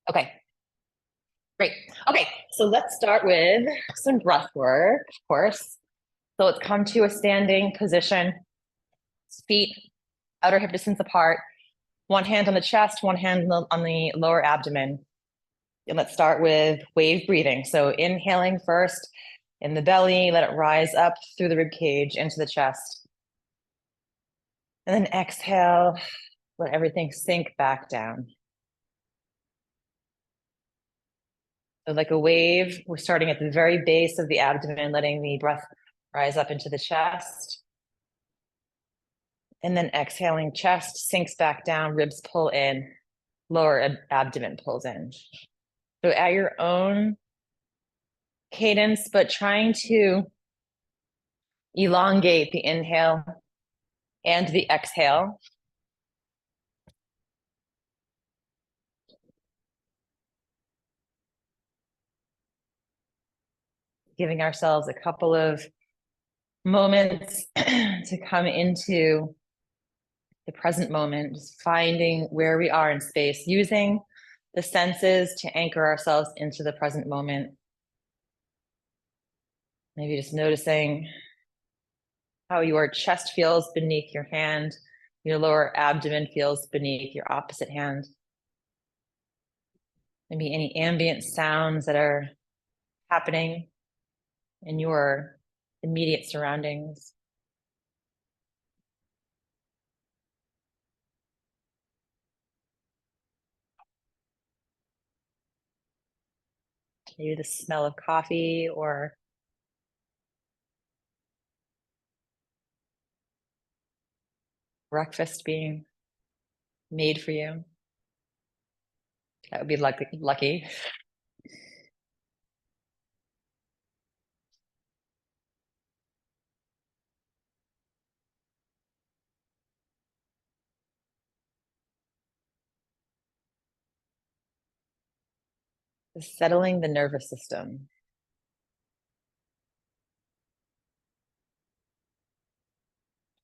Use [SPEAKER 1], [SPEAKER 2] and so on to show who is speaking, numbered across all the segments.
[SPEAKER 1] Okay, great. Okay, so let's start with some breath work, of course. So let's come to a standing position, feet outer hip distance apart, one hand on the chest, one hand on the lower abdomen. And let's start with wave breathing. So inhaling first in the belly, let it rise up through the rib cage into the chest. And then exhale, let everything sink back down. So like a wave, we're starting at the very base of the abdomen, letting the breath rise up into the chest. And then exhaling, chest sinks back down, ribs pull in, lower abdomen pulls in. So at your own cadence, but trying to elongate the inhale and the exhale. Giving ourselves a couple of moments to come into the present moment, just finding where we are in space, using the senses to anchor ourselves into the present moment. Maybe just noticing how your chest feels beneath your hand, your lower abdomen feels beneath your opposite hand. Maybe any ambient sounds that are happening in your immediate surroundings. Maybe the smell of coffee or breakfast being made for you. That would be lucky. Settling the nervous system.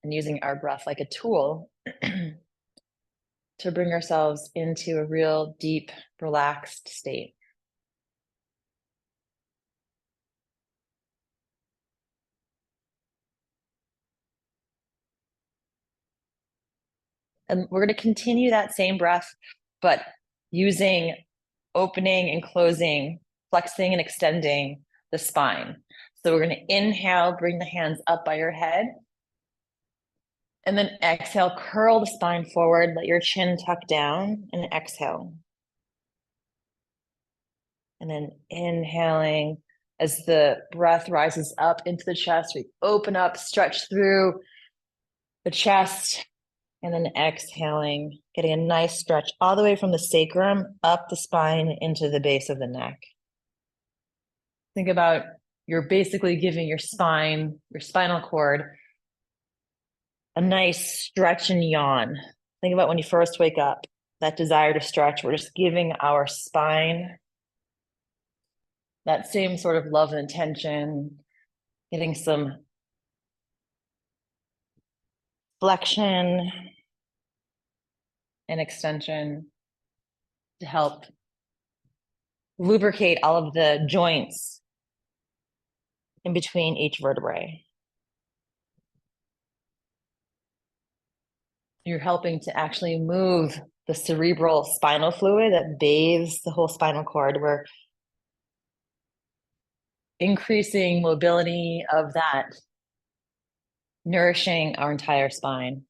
[SPEAKER 1] And using our breath like a tool to bring ourselves into a real deep, relaxed state. And we're going to continue that same breath, but using opening and closing, flexing and extending the spine. So we're going to inhale, bring the hands up by your head. And then exhale, curl the spine forward, let your chin tuck down, and exhale. And then inhaling as the breath rises up into the chest, we open up, stretch through the chest, and then exhaling, getting a nice stretch all the way from the sacrum up the spine into the base of the neck. Think about you're basically giving your spine, your spinal cord, a nice stretch and yawn. Think about when you first wake up, that desire to stretch. We're just giving our spine that same sort of love and attention, getting some flexion and extension to help lubricate all of the joints in between each vertebrae. You're helping to actually move the cerebral spinal fluid that bathes the whole spinal cord. We're increasing mobility of that, nourishing our entire spine.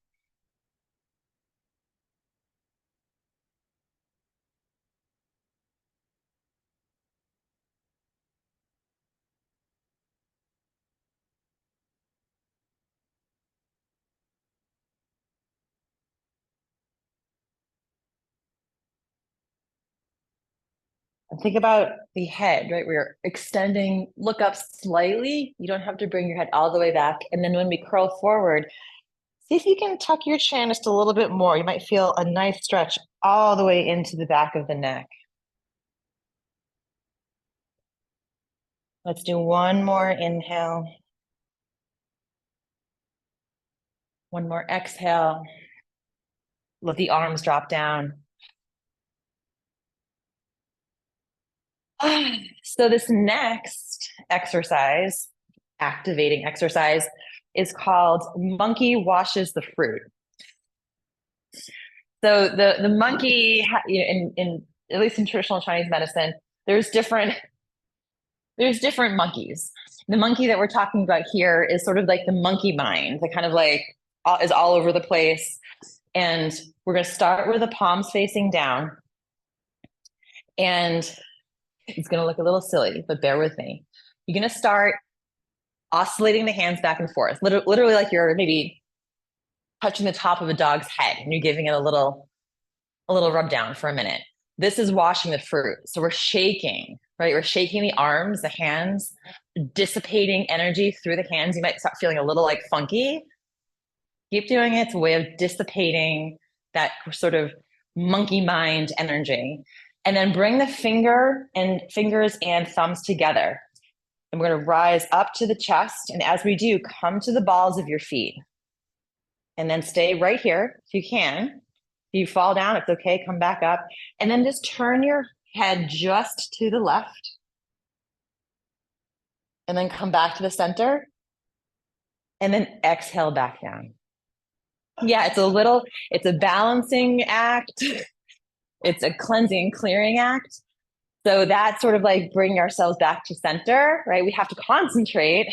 [SPEAKER 1] And think about the head, right? We're extending, look up slightly. You don't have to bring your head all the way back. And then when we curl forward, see if you can tuck your chin just a little bit more. You might feel a nice stretch all the way into the back of the neck. Let's do one more inhale. One more exhale. Let the arms drop down. So this next exercise, activating exercise, is called monkey washes the fruit. So the monkey, in at least in traditional Chinese medicine, there's different monkeys. The monkey that we're talking about here is sort of like the monkey mind, that kind of like is all over the place. And we're going to start with the palms facing down. And it's going to look a little silly, but bear with me. You're going to start oscillating the hands back and forth, literally like you're maybe touching the top of a dog's head and you're giving it a little rub down for a minute. This is washing the fruit. So we're shaking, right? We're shaking the arms, the hands, dissipating energy through the hands. You might start feeling a little like funky. Keep doing it. It's a way of dissipating that sort of monkey mind energy. And then bring the fingers and thumbs together. And we're going to rise up to the chest. And as we do, come to the balls of your feet. And then stay right here if you can. If you fall down, it's okay. Come back up. And then just turn your head just to the left. And then come back to the center. And then exhale back down. Yeah, it's a balancing act. It's a cleansing and clearing act. So that's sort of like bringing ourselves back to center, right? We have to concentrate.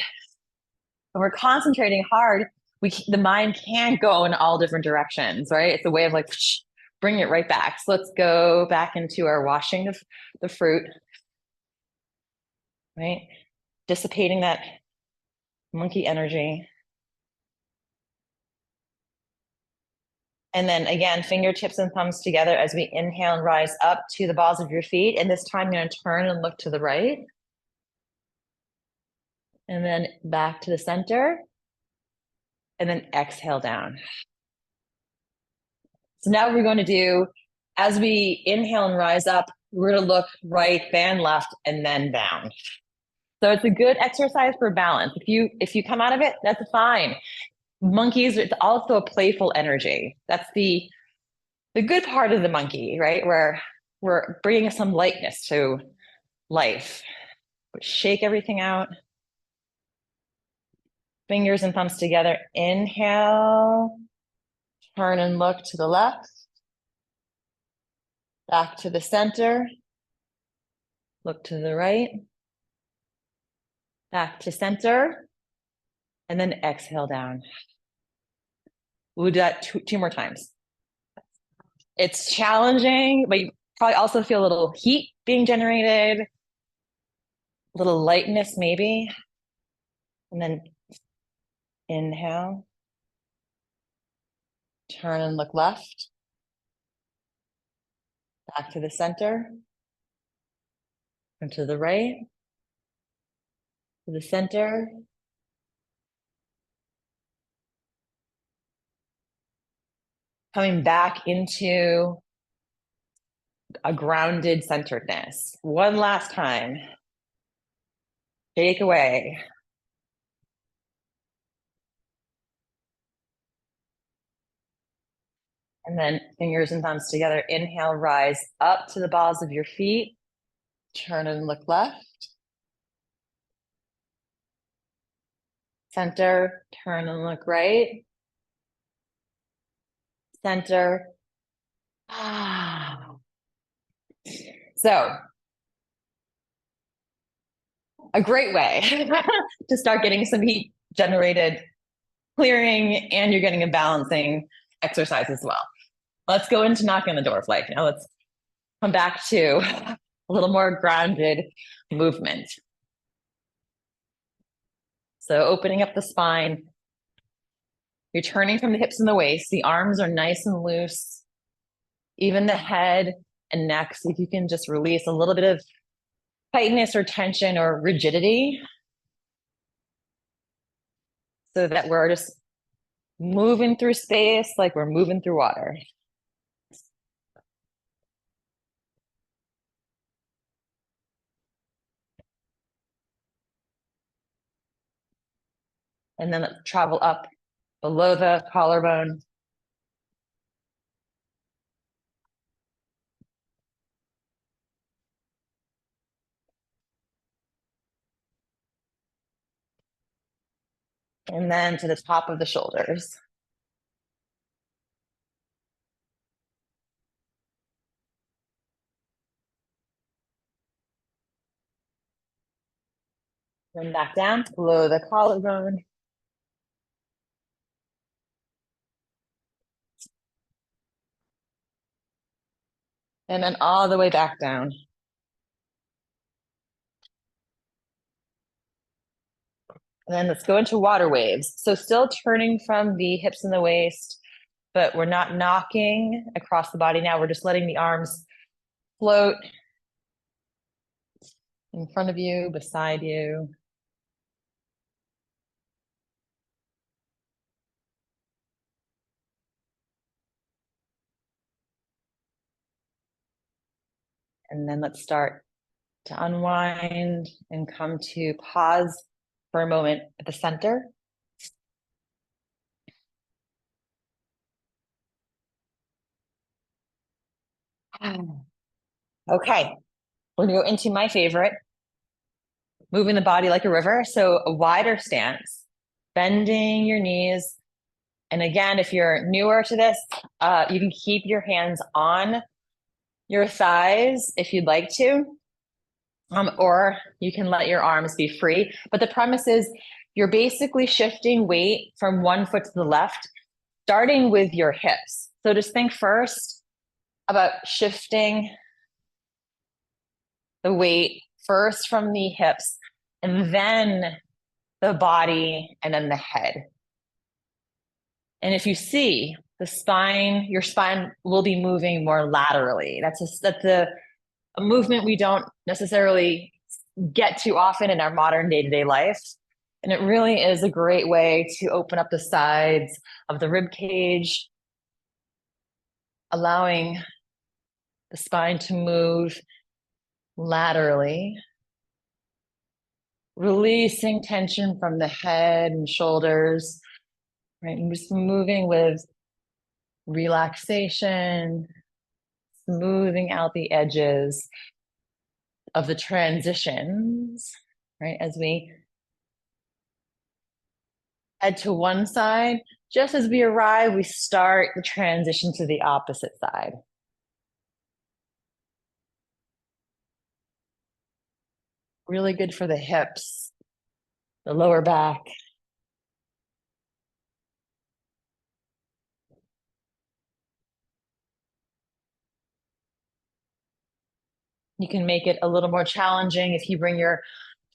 [SPEAKER 1] When we're concentrating hard, the mind can go in all different directions, right? It's a way of like bring it right back. So let's go back into our washing of the fruit, right? Dissipating that monkey energy. And then again, fingertips and thumbs together as we inhale and rise up to the balls of your feet. And this time, I'm going to turn and look to the right. And then back to the center. And then exhale down. So now what we're going to do, as we inhale and rise up, we're going to look right, then left, and then down. So it's a good exercise for balance. If you come out of it, that's fine. Monkeys, it's also a playful energy. That's the good part of the monkey, right? Where we're bringing some lightness to life. Shake everything out. Fingers and thumbs together. Inhale. Turn and look to the left. Back to the center. Look to the right. Back to center. And then exhale down. We'll do that two more times. It's challenging, but you probably also feel a little heat being generated, a little lightness maybe. And then inhale. Turn and look left. Back to the center. And to the right. To the center. Coming back into a grounded centeredness. One last time. Take away. And then fingers and thumbs together. Inhale, rise up to the balls of your feet. Turn and look left. Center, turn and look right. Center. So, a great way to start getting some heat generated, clearing, and you're getting a balancing exercise as well. Let's go into knocking on the door of life. Now let's come back to a little more grounded movement. So opening up the spine, you're turning from the hips and the waist. The arms are nice and loose. Even the head and neck, see if you can just release a little bit of tightness or tension or rigidity so that we're just moving through space like we're moving through water. And then let's travel up below the collarbone. And then to the top of the shoulders. Then back down below the collarbone. And then all the way back down. And then let's go into water waves. So still turning from the hips and the waist, but we're not knocking across the body now. We're just letting the arms float in front of you, beside you. And then let's start to unwind and come to pause for a moment at the center. Okay, we're gonna go into my favorite, moving the body like a river. So a wider stance, bending your knees. And again, if you're newer to this, you can keep your hands on your thighs if you'd like to, or you can let your arms be free. But the premise is you're basically shifting weight from one foot to the left, starting with your hips. So just think first about shifting the weight first from the hips and then the body and then the head. And if you see the spine, your spine will be moving more laterally. That's a movement we don't necessarily get too often in our modern day-to-day life. And it really is a great way to open up the sides of the rib cage, allowing the spine to move laterally, releasing tension from the head and shoulders, right? And just moving with relaxation, smoothing out the edges of the transitions, right? As we head to one side, just as we arrive, we start the transition to the opposite side. Really good for the hips, the lower back. You can make it a little more challenging if you bring your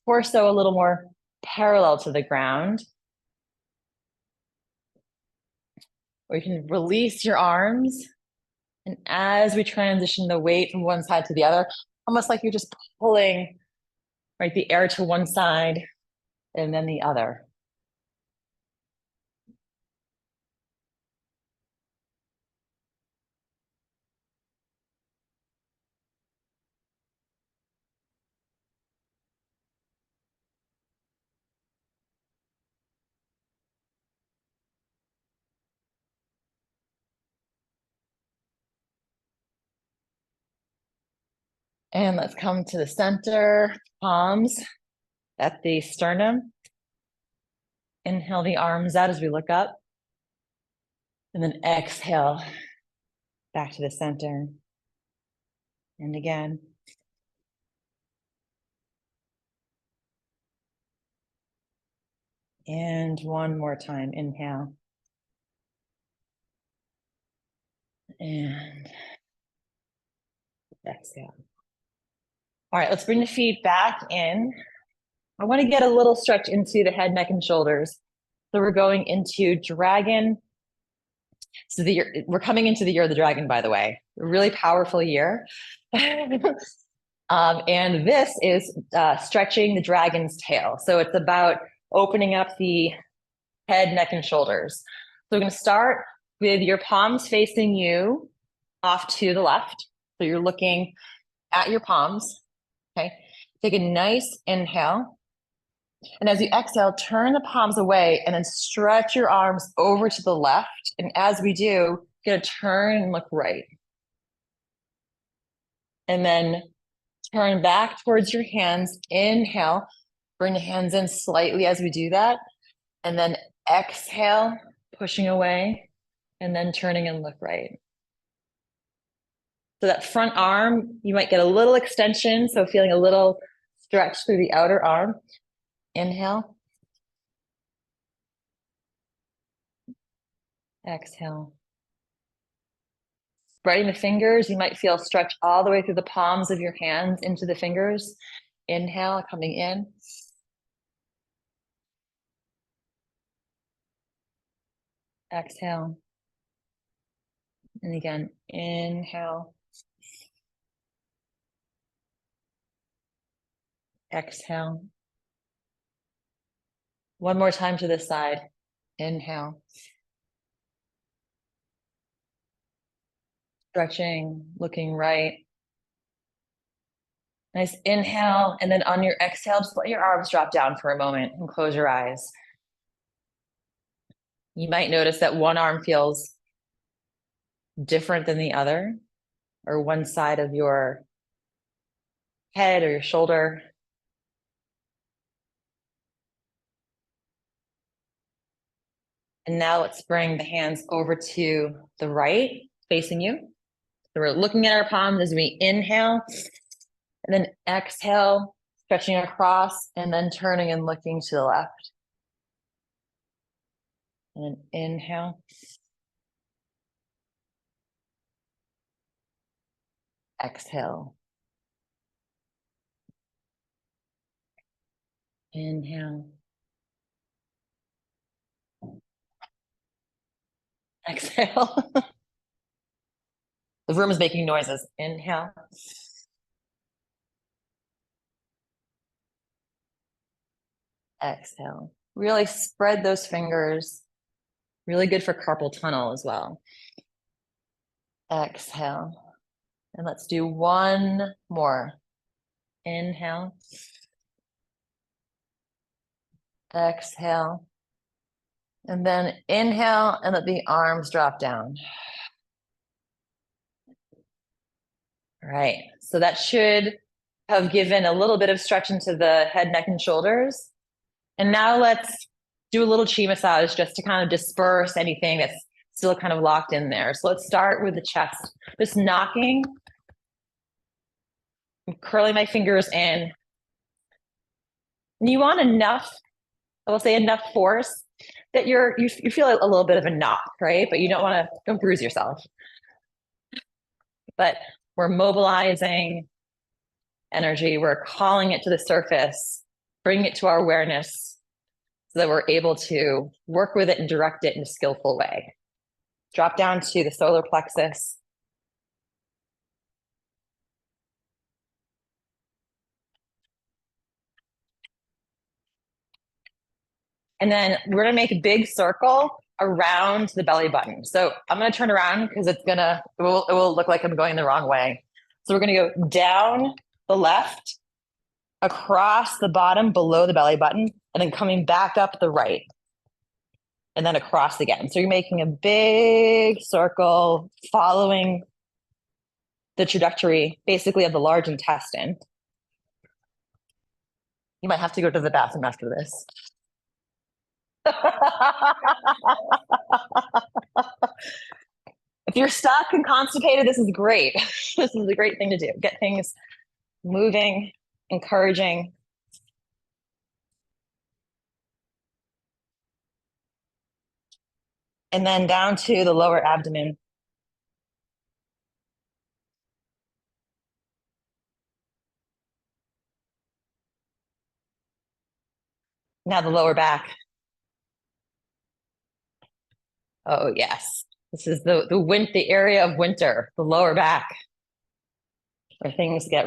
[SPEAKER 1] torso a little more parallel to the ground. Or you can release your arms. And as we transition the weight from one side to the other, almost like you're just pulling, right, the air to one side and then the other. And let's come to the center, palms at the sternum. Inhale the arms out as we look up. And then exhale back to the center. And again. And one more time, inhale. And exhale. All right, let's bring the feet back in. I want to get a little stretch into the head, neck, and shoulders. So we're going into dragon. So we're coming into the year of the dragon, by the way. A really powerful year. And this is stretching the dragon's tail. So it's about opening up the head, neck, and shoulders. So we're going to start with your palms facing you off to the left. So you're looking at your palms. Okay. Take a nice inhale. And as you exhale, turn the palms away and then stretch your arms over to the left. And as we do, you're going to turn and look right. And then turn back towards your hands. Inhale. Bring the hands in slightly as we do that. And then exhale, pushing away, and then turning and look right. So that front arm, you might get a little extension, so feeling a little stretch through the outer arm. Inhale. Exhale. Spreading the fingers, you might feel stretch all the way through the palms of your hands into the fingers. Inhale, coming in. Exhale. And again, inhale. Exhale. One more time to this side. Inhale. Stretching, looking right. Nice inhale. And then on your exhale, just let your arms drop down for a moment and close your eyes. You might notice that one arm feels different than the other, or one side of your head or your shoulder. And now let's bring the hands over to the right, facing you. So we're looking at our palms as we inhale, and then exhale, stretching across, and then turning and looking to the left. And inhale. Exhale. Inhale. Exhale. The room is making noises. Inhale. Exhale. Really spread those fingers. Really good for carpal tunnel as well. Exhale. And let's do one more. Inhale. Exhale. And then inhale and let the arms drop down. All right. So that should have given a little bit of stretch into the head, neck, and shoulders. And now let's do a little chi massage just to kind of disperse anything that's still kind of locked in there. So let's start with the chest. Just knocking, curling my fingers in. And you want enough, I will say enough force that you feel a little bit of a knock, right? But you don't bruise yourself. But we're mobilizing energy. We're calling it to the surface, bringing it to our awareness so that we're able to work with it and direct it in a skillful way. Drop down to the solar plexus. And then we're gonna make a big circle around the belly button. So I'm gonna turn around because it will look like I'm going the wrong way. So we're gonna go down the left, across the bottom below the belly button, and then coming back up the right, and then across again. So you're making a big circle following the trajectory basically of the large intestine. You might have to go to the bathroom after this. If you're stuck and constipated, this is great. This is a great thing to do. Get things moving, encouraging. And then down to the lower abdomen. Now the lower back. Oh, yes. This is the area of winter, the lower back, where things can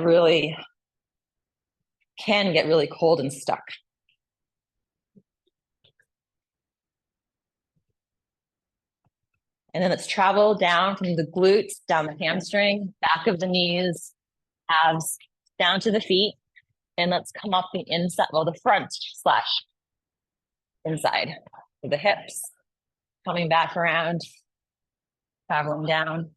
[SPEAKER 1] get really cold and stuck. And then let's travel down from the glutes, down the hamstring, back of the knees, abs, down to the feet. And let's come up the inside, well, the front / inside of the hips. Coming back around, traveling down.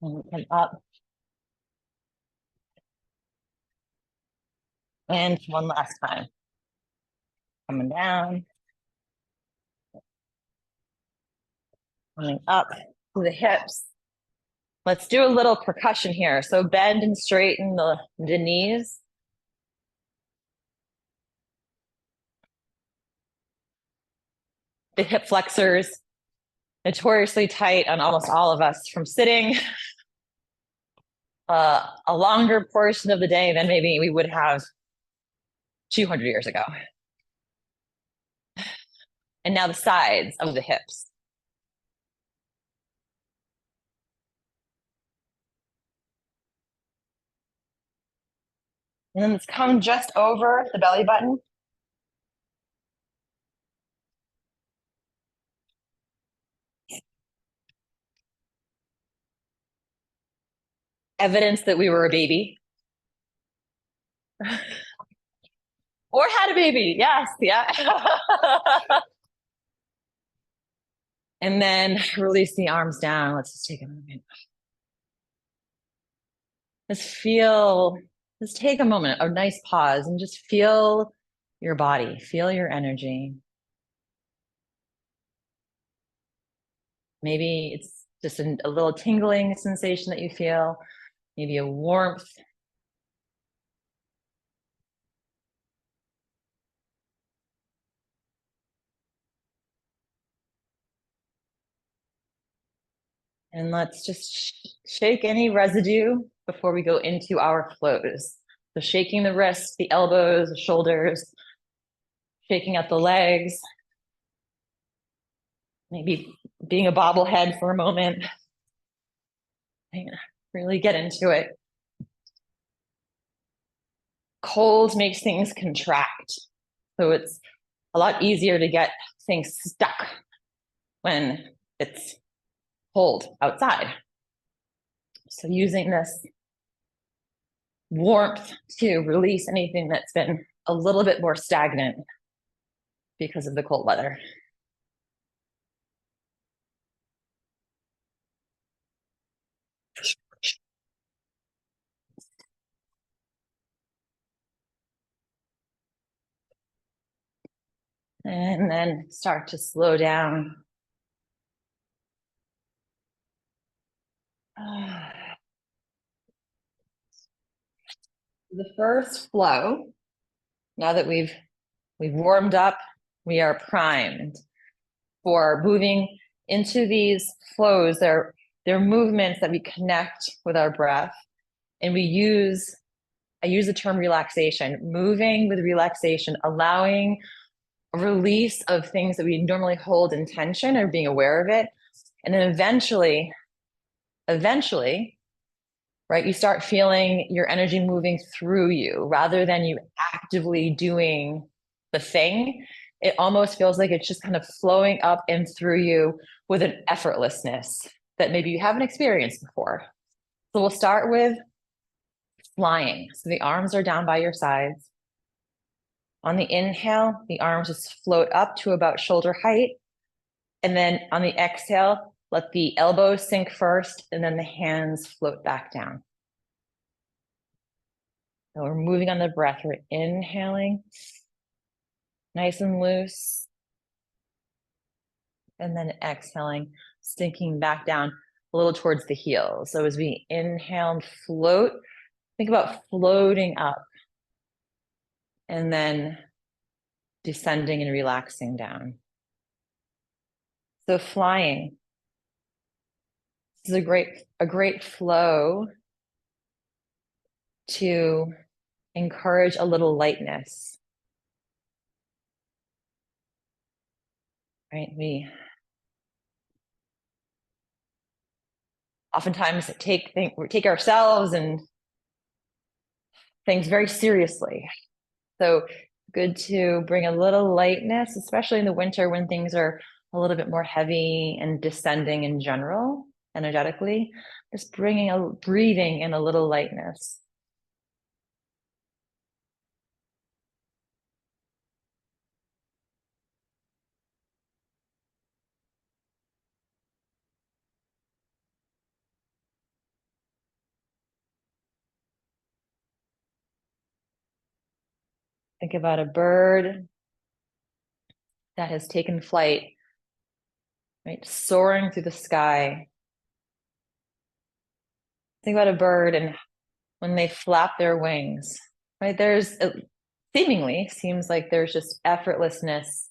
[SPEAKER 1] And come up. And one last time. Coming down, coming up to the hips. Let's do a little percussion here. So bend and straighten the knees. The hip flexors, notoriously tight on almost all of us from sitting a longer portion of the day than maybe we would have 200 years ago. And now the sides of the hips. And then let's come just over the belly button. Evidence that we were a baby. Or had a baby. Yes, yeah. And then release the arms down. Let's just take a moment. Just take a moment, a nice pause, and just feel your body, feel your energy. Maybe it's just a little tingling sensation that you feel, maybe a warmth. And let's just shake any residue before we go into our flows. So shaking the wrists, the elbows, the shoulders, shaking out the legs, maybe being a bobblehead for a moment. Really get into it. Cold makes things contract. So it's a lot easier to get things stuck when it's cold outside. So using this warmth to release anything that's been a little bit more stagnant because of the cold weather. And then start to slow down. The first flow, now that we've warmed up, we are primed for moving into these flows. They're movements that we connect with our breath, and I use the term relaxation, moving with relaxation, allowing a release of things that we normally hold in tension or being aware of it. And then eventually, right, you start feeling your energy moving through you rather than you actively doing the thing. It almost feels like it's just kind of flowing up and through you with an effortlessness that maybe you haven't experienced before. So we'll start with flying. So the arms are down by your sides. On the inhale, the arms just float up to about shoulder height. And then on the exhale, let the elbows sink first, and then the hands float back down. So we're moving on the breath. We're inhaling, nice and loose. And then exhaling, sinking back down a little towards the heels. So as we inhale and float, think about floating up and then descending and relaxing down. So flying. This is a great flow to encourage a little lightness. Right? We oftentimes take ourselves and things very seriously. So good to bring a little lightness, especially in the winter when things are a little bit more heavy and descending in general, energetically, just breathing in a little lightness. Think about a bird that has taken flight, right? Soaring through the sky. Think about a bird and when they flap their wings, right? It seemingly seems like there's just effortlessness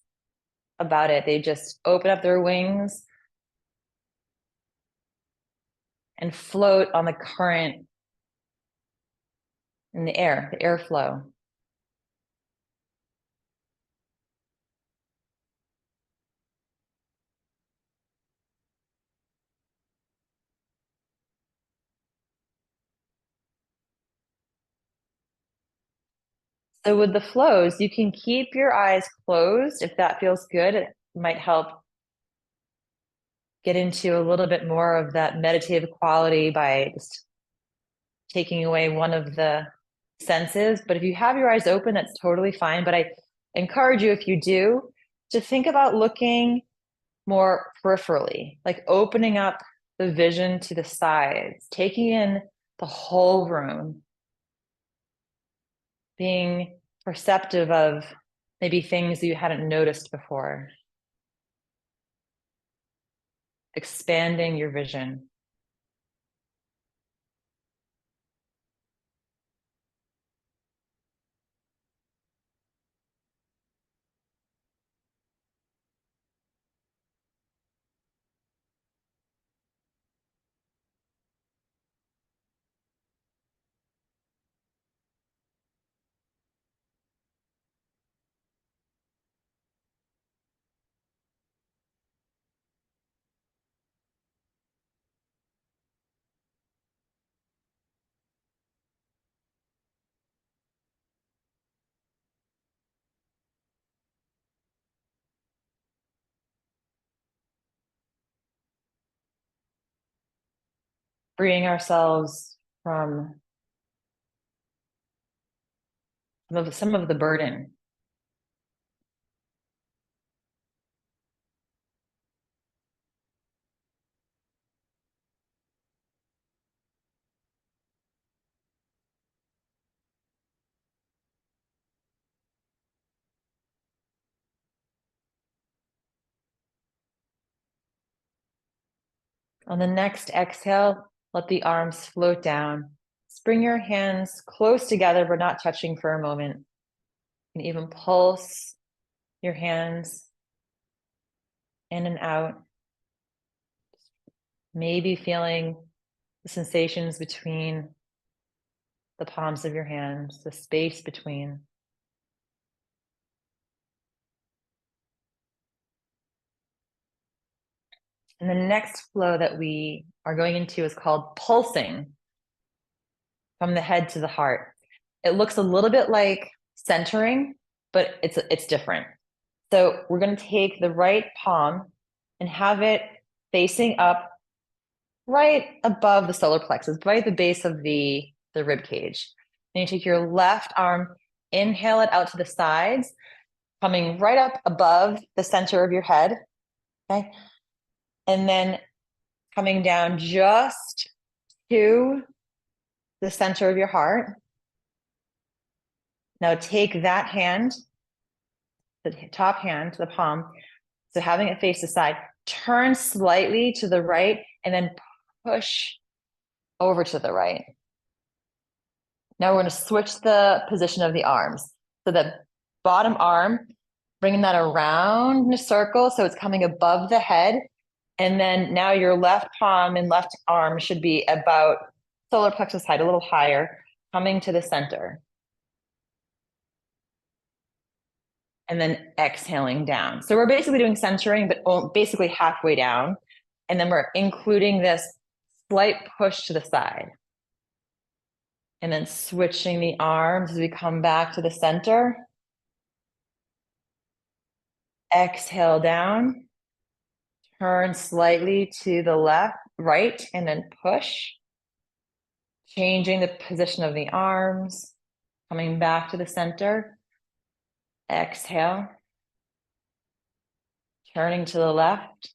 [SPEAKER 1] about it. They just open up their wings and float on the current in the air, the airflow. So with the flows, you can keep your eyes closed if that feels good. It might help get into a little bit more of that meditative quality by just taking away one of the senses. But if you have your eyes open, that's totally fine. But I encourage you, if you do, to think about looking more peripherally, like opening up the vision to the sides, taking in the whole room, being perceptive of maybe things that you hadn't noticed before, expanding your vision. Freeing ourselves from some of the burden. On the next exhale, let the arms float down. Bring your hands close together, but not touching for a moment. You can even pulse your hands in and out. Maybe feeling the sensations between the palms of your hands, the space between. And the next flow that we are going into is called pulsing from the head to the heart. It looks a little bit like centering, but it's different. So we're going to take the right palm and have it facing up right above the solar plexus, right at the base of the rib cage. Then you take your left arm, inhale it out to the sides, coming right up above the center of your head. Okay. And then coming down just to the center of your heart. Now take that hand, the top hand, the palm, so having it face the side, turn slightly to the right, and then push over to the right. Now we're going to switch the position of the arms. So the bottom arm, bringing that around in a circle so it's coming above the head. And then now your left palm and left arm should be about solar plexus height, a little higher, coming to the center. And then exhaling down. So we're basically doing centering, but basically halfway down. And then we're including this slight push to the side. And then switching the arms as we come back to the center. Exhale down. Turn slightly to the left, right, and then push. Changing the position of the arms. Coming back to the center. Exhale. Turning to the left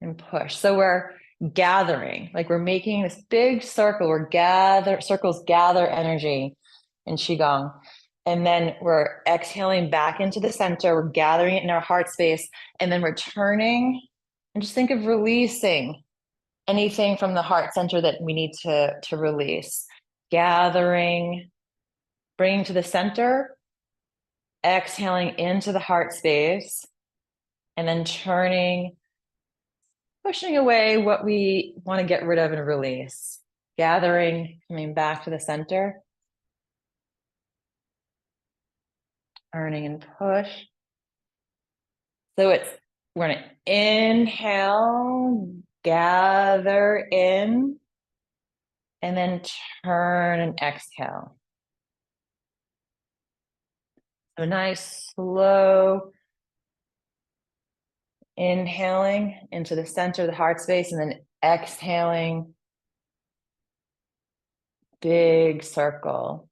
[SPEAKER 1] and push. So we're gathering, like we're making this big circle. Circles gather energy in QiGong. And then we're exhaling back into the center. We're gathering it in our heart space and then returning. And just think of releasing anything from the heart center that we need to release. Gathering, bringing to the center, exhaling into the heart space, and then turning, pushing away what we want to get rid of and release. Gathering, coming back to the center. Turning and push. So we're going to inhale, gather in, and then turn and exhale. So nice, slow inhaling into the center of the heart space, and then exhaling, big circle,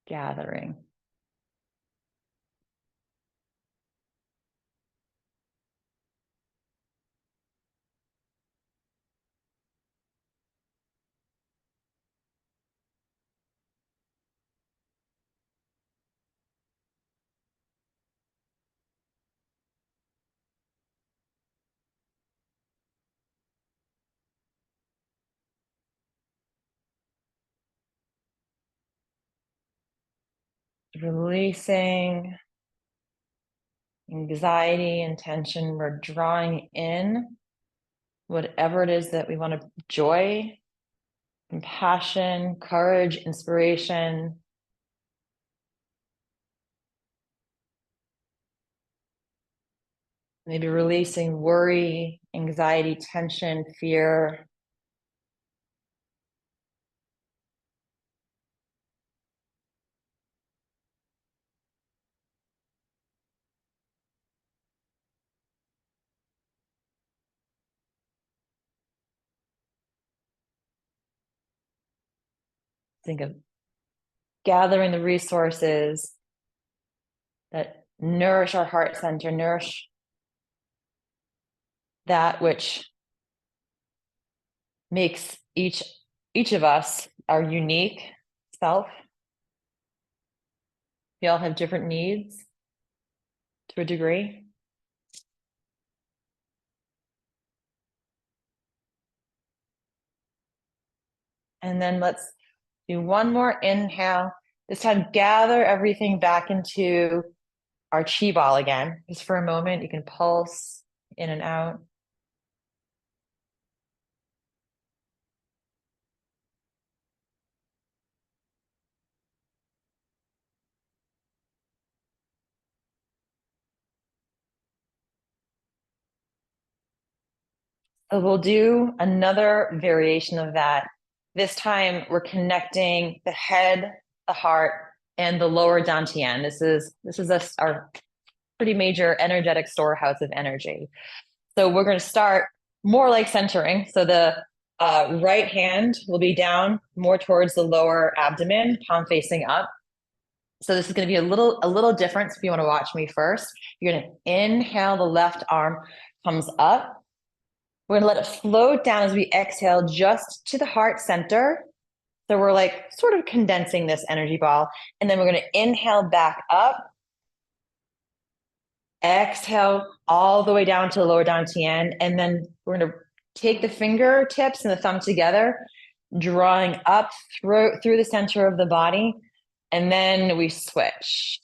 [SPEAKER 1] gathering. Releasing anxiety and tension. We're drawing in whatever it is that we want to, joy, compassion, courage, inspiration. Maybe releasing worry, anxiety, tension, fear. Think of gathering the resources that nourish our heart center, nourish that which makes each of us our unique self. We all have different needs to a degree. And then let's do one more inhale. This time, gather everything back into our chi ball again. Just for a moment, you can pulse in and out. So we'll do another variation of that. This time we're connecting the head, the heart, and the lower dantian. This is our pretty major energetic storehouse of energy. So we're going to start more like centering. So the right hand will be down more towards the lower abdomen, palm facing up. So this is going to be a little different. So if you want to watch me first, you're going to inhale, the left arm comes up. We're going to let it float down as we exhale just to the heart center. So we're like sort of condensing this energy ball. And then we're going to inhale back up. Exhale all the way down to the lower dantian. And then we're going to take the fingertips and the thumb together, drawing up through the center of the body. And then we switch.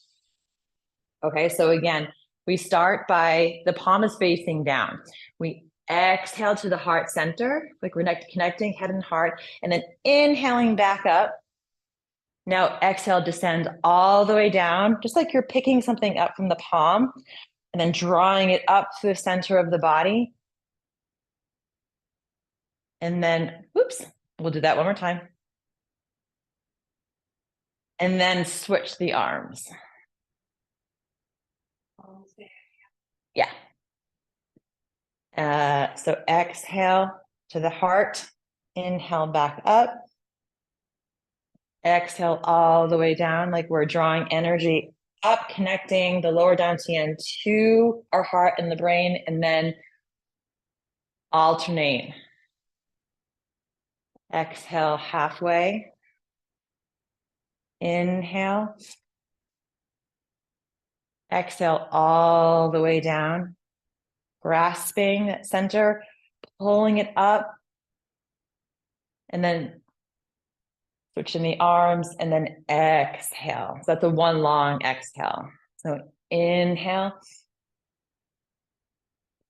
[SPEAKER 1] Okay, so again, we start by the palm is facing down. We exhale to the heart center, like we're connecting head and heart, and then inhaling back up. Now exhale, descend all the way down, just like you're picking something up from the palm, and then drawing it up to the center of the body. And then, oops, we'll do that one more time. And then switch the arms. Yeah. So exhale to the heart, inhale back up. Exhale all the way down, like we're drawing energy up, connecting the lower dantian to our heart and the brain, and then alternate. Exhale halfway. Inhale. Exhale all the way down, grasping that center, pulling it up, and then switching the arms, and then exhale. So that's a one long exhale. So inhale,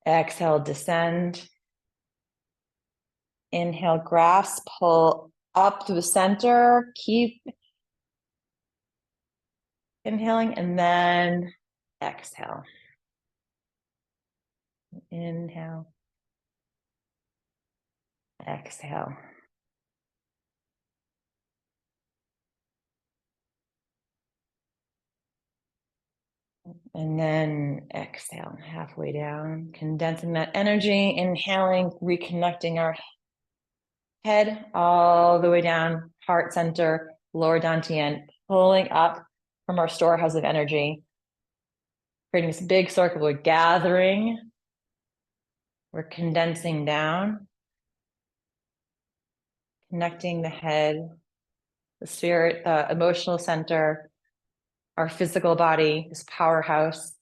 [SPEAKER 1] exhale, descend. Inhale, grasp, pull up to the center, keep inhaling, and then exhale. Inhale, exhale. And then exhale, halfway down, condensing that energy, inhaling, reconnecting our head all the way down, heart center, lower dantian, pulling up from our storehouse of energy, creating this big circle. We're gathering, we're condensing down, connecting the head, the spirit, the emotional center, our physical body, this powerhouse,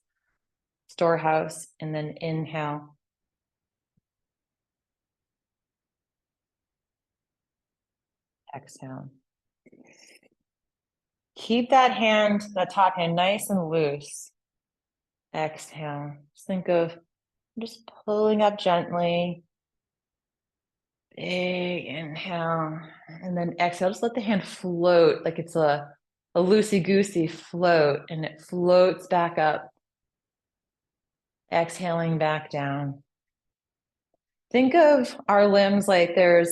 [SPEAKER 1] storehouse, and then inhale. Exhale. Keep that hand, that top hand nice and loose. Exhale. Just think of just pulling up gently. Big inhale. And then exhale. Just let the hand float like it's a loosey-goosey float, and it floats back up. Exhaling back down. Think of our limbs like there's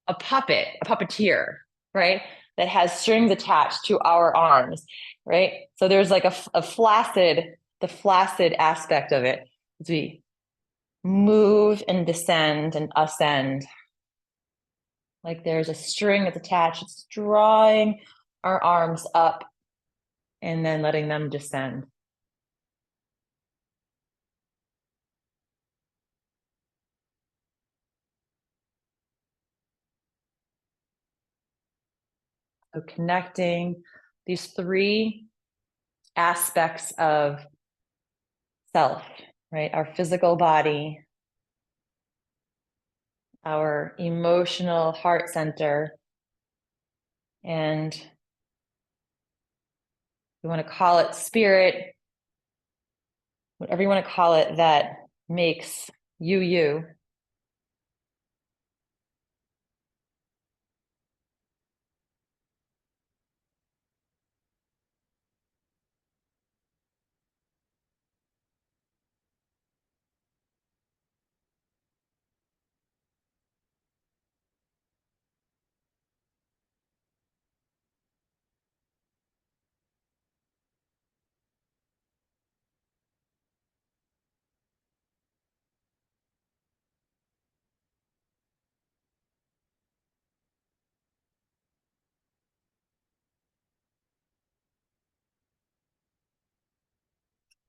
[SPEAKER 1] a puppet, a puppeteer, right? That has strings attached to our arms, right? So there's like a flaccid, the flaccid aspect of it as we move and descend and ascend. Like there's a string that's attached, it's drawing our arms up and then letting them descend. So connecting these three aspects of self, right? Our physical body, our emotional heart center, and you want to call it spirit, whatever you want to call it, that makes you, you.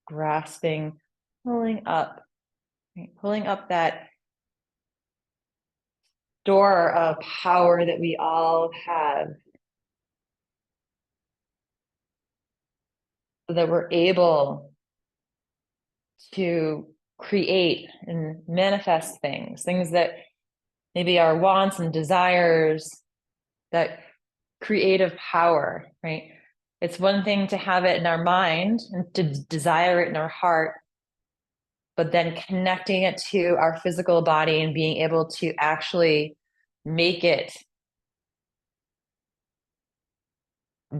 [SPEAKER 1] Grasping, pulling up, right? Pulling up that door of power that we all have, so that we're able to create and manifest things that maybe our wants and desires, that creative power, right? It's one thing to have it in our mind and to desire it in our heart, but then connecting it to our physical body and being able to actually make it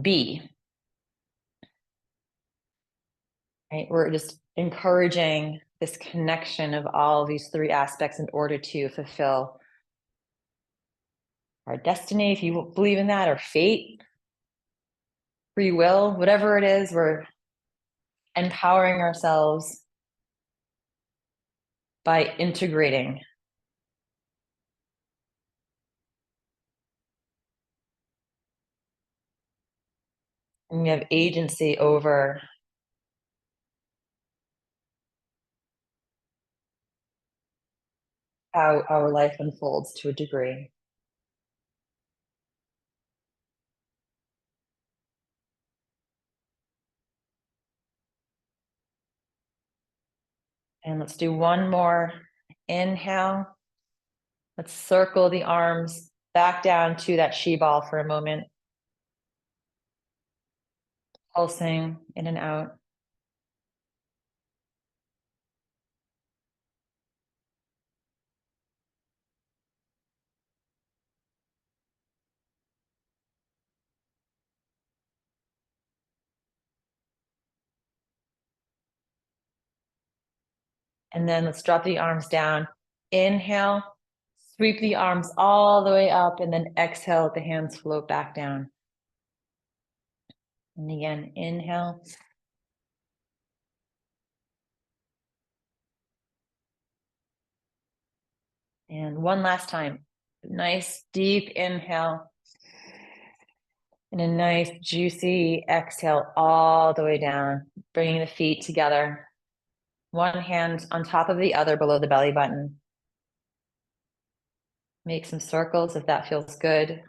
[SPEAKER 1] be, right? We're just encouraging this connection of all these three aspects in order to fulfill our destiny, if you believe in that, or fate, free will, whatever it is. We're empowering ourselves by integrating. And we have agency over how our life unfolds to a degree. And let's do one more inhale. Let's circle the arms back down to that she ball for a moment. Pulsing in and out. And then let's drop the arms down. Inhale, sweep the arms all the way up, and then exhale, let the hands float back down. And again, inhale. And one last time. Nice deep inhale. And a nice juicy exhale all the way down, bringing the feet together. One hand on top of the other below the belly button. Make some circles if that feels good.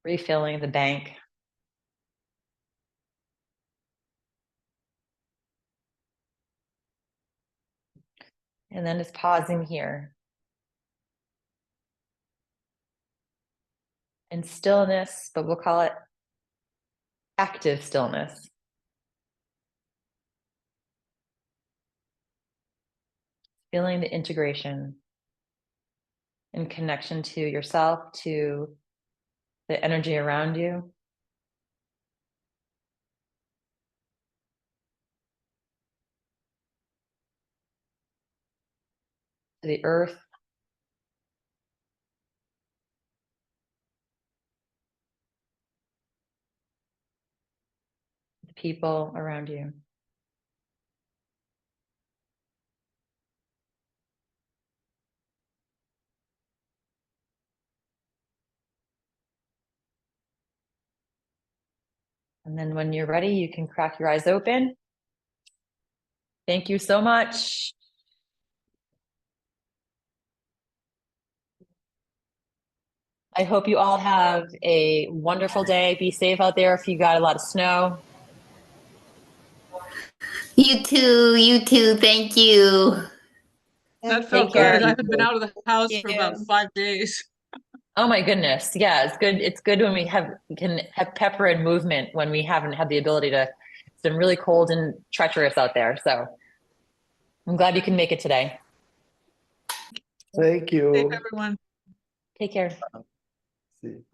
[SPEAKER 1] Refilling the bank. And then just pausing here. In stillness, but we'll call it active stillness. Feeling the integration and connection to yourself, to the energy around you. To the earth. The people around you. And then when you're ready, you can crack your eyes open. Thank you so much. I hope you all have a wonderful day. Be safe out there if you got a lot of snow.
[SPEAKER 2] You too. Thank you.
[SPEAKER 3] That felt good. I haven't been out of the house for about 5 days.
[SPEAKER 1] Oh my goodness. Yeah, it's good. It's good when we can have pepper and movement when we haven't had the ability to. It's been really cold and treacherous out there. So I'm glad you can make it today.
[SPEAKER 4] Thank you.
[SPEAKER 3] Safe, everyone.
[SPEAKER 1] Take care.
[SPEAKER 4] See you.